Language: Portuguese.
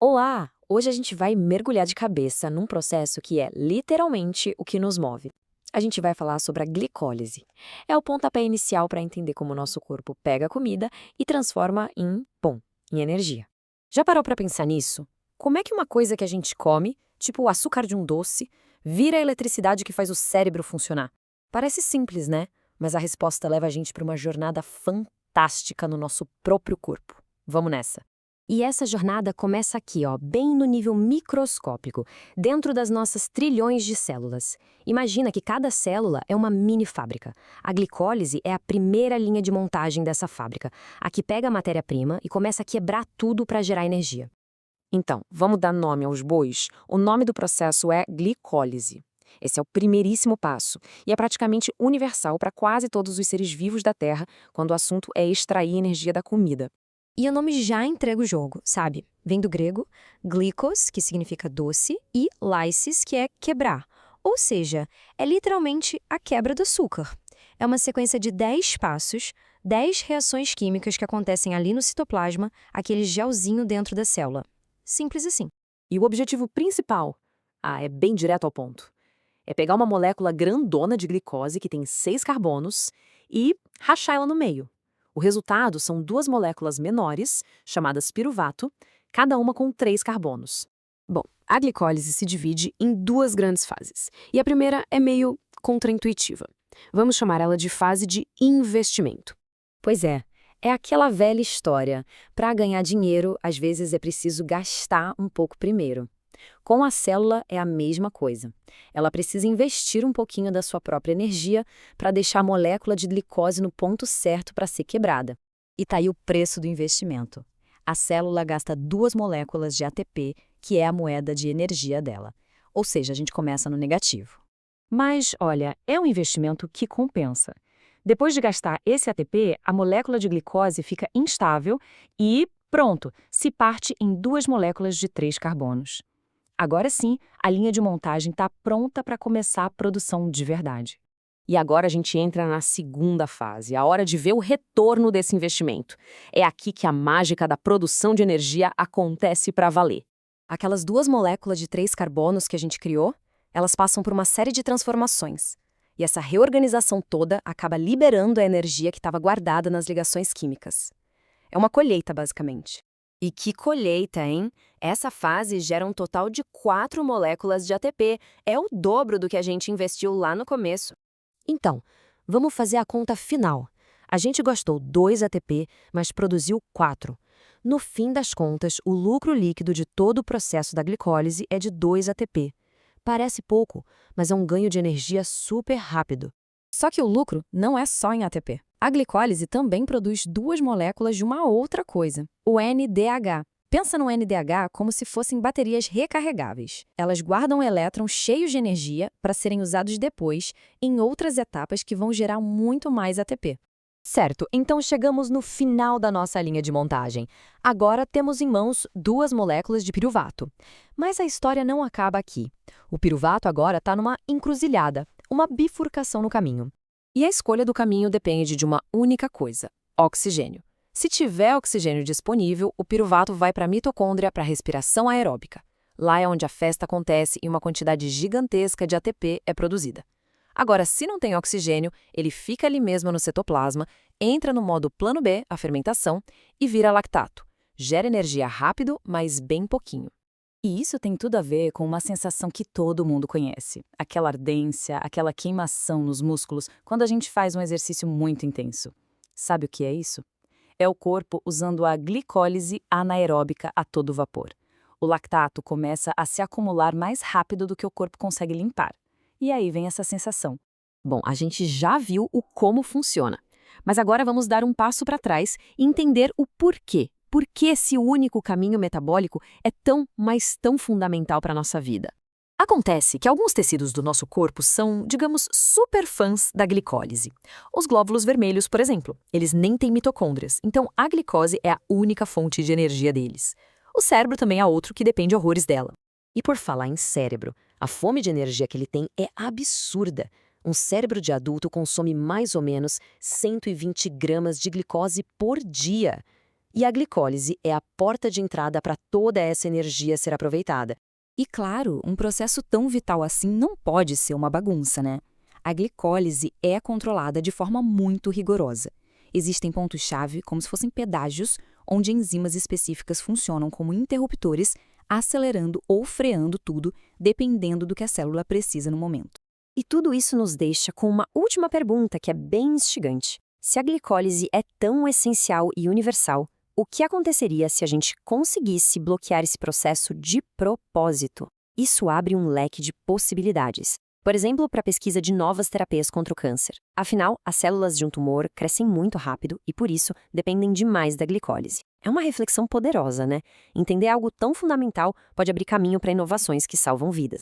Olá! Hoje a gente vai mergulhar de cabeça num processo que é literalmente o que nos move. A gente vai falar sobre a glicólise. É o pontapé inicial para entender como o nosso corpo pega a comida e transforma em energia. Já parou pra pensar nisso? Como é que uma coisa que a gente come, tipo o açúcar de um doce, vira a eletricidade que faz o cérebro funcionar? Parece simples, né? Mas a resposta leva a gente pra uma jornada fantástica no nosso próprio corpo. Vamos nessa. E essa jornada começa aqui, ó, bem no nível microscópico, dentro das nossas trilhões de células. Imagina que cada célula é uma mini fábrica. A glicólise é a primeira linha de montagem dessa fábrica, a que pega a matéria-prima e começa a quebrar tudo para gerar energia. Então, vamos dar nome aos bois? O nome do processo é glicólise. Esse é o primeiríssimo passo e é praticamente universal para quase todos os seres vivos da Terra quando o assunto é extrair energia da comida. E o nome já entrega o jogo, sabe? Vem do grego, glikos, que significa doce, e lysis, que é quebrar. Ou seja, é literalmente a quebra do açúcar. É uma sequência de 10 passos, 10 reações químicas que acontecem ali no citoplasma, aquele gelzinho dentro da célula. Simples assim. E o objetivo principal? É bem direto ao ponto. É pegar uma molécula grandona de glicose que tem 6 carbonos e rachar ela no meio. O resultado são duas moléculas menores, chamadas piruvato, cada uma com 3 carbonos. Bom, a glicólise se divide em duas grandes fases. E a primeira é meio contraintuitiva. Vamos chamar ela de fase de investimento. Pois é aquela velha história. Para ganhar dinheiro, às vezes é preciso gastar um pouco primeiro. Com a célula é a mesma coisa. Ela precisa investir um pouquinho da sua própria energia para deixar a molécula de glicose no ponto certo para ser quebrada. E tá aí o preço do investimento. A célula gasta duas moléculas de ATP, que é a moeda de energia dela. Ou seja, a gente começa no negativo. Mas, olha, é um investimento que compensa. Depois de gastar esse ATP, a molécula de glicose fica instável e, pronto, se parte em duas moléculas de 3 carbonos. Agora sim, a linha de montagem está pronta para começar a produção de verdade. E agora a gente entra na segunda fase, a hora de ver o retorno desse investimento. É aqui que a mágica da produção de energia acontece para valer. Aquelas duas moléculas de 3 carbonos que a gente criou, elas passam por uma série de transformações. E essa reorganização toda acaba liberando a energia que estava guardada nas ligações químicas. É uma colheita, basicamente. E que colheita, hein? Essa fase gera um total de 4 moléculas de ATP. É o dobro do que a gente investiu lá no começo. Então, vamos fazer a conta final. A gente gastou 2 ATP, mas produziu 4. No fim das contas, o lucro líquido de todo o processo da glicólise é de 2 ATP. Parece pouco, mas é um ganho de energia super rápido. Só que o lucro não é só em ATP. A glicólise também produz duas moléculas de uma outra coisa, o NDH. Pensa no NDH como se fossem baterias recarregáveis. Elas guardam elétrons cheios de energia para serem usados depois em outras etapas que vão gerar muito mais ATP. Certo, então chegamos no final da nossa linha de montagem. Agora temos em mãos duas moléculas de piruvato. Mas a história não acaba aqui. O piruvato agora está numa encruzilhada, uma bifurcação no caminho. E a escolha do caminho depende de uma única coisa: oxigênio. Se tiver oxigênio disponível, o piruvato vai para a mitocôndria para a respiração aeróbica. Lá é onde a festa acontece e uma quantidade gigantesca de ATP é produzida. Agora, se não tem oxigênio, ele fica ali mesmo no citoplasma, entra no modo plano B, a fermentação, e vira lactato. Gera energia rápido, mas bem pouquinho. E isso tem tudo a ver com uma sensação que todo mundo conhece. Aquela ardência, aquela queimação nos músculos quando a gente faz um exercício muito intenso. Sabe o que é isso? É o corpo usando a glicólise anaeróbica a todo vapor. O lactato começa a se acumular mais rápido do que o corpo consegue limpar. E aí vem essa sensação. Bom, a gente já viu o como funciona. Mas agora vamos dar um passo para trás e entender o porquê. Por que esse único caminho metabólico é tão, mas tão fundamental para a nossa vida? Acontece que alguns tecidos do nosso corpo são, digamos, super fãs da glicólise. Os glóbulos vermelhos, por exemplo, eles nem têm mitocôndrias, então a glicose é a única fonte de energia deles. O cérebro também é outro que depende horrores dela. E por falar em cérebro, a fome de energia que ele tem é absurda. Um cérebro de adulto consome mais ou menos 120 gramas de glicose por dia. E a glicólise é a porta de entrada para toda essa energia ser aproveitada. E claro, um processo tão vital assim não pode ser uma bagunça, né? A glicólise é controlada de forma muito rigorosa. Existem pontos-chave, como se fossem pedágios, onde enzimas específicas funcionam como interruptores, acelerando ou freando tudo, dependendo do que a célula precisa no momento. E tudo isso nos deixa com uma última pergunta que é bem instigante. Se a glicólise é tão essencial e universal, o que aconteceria se a gente conseguisse bloquear esse processo de propósito? Isso abre um leque de possibilidades. Por exemplo, para a pesquisa de novas terapias contra o câncer. Afinal, as células de um tumor crescem muito rápido e, por isso, dependem demais da glicólise. É uma reflexão poderosa, né? Entender algo tão fundamental pode abrir caminho para inovações que salvam vidas.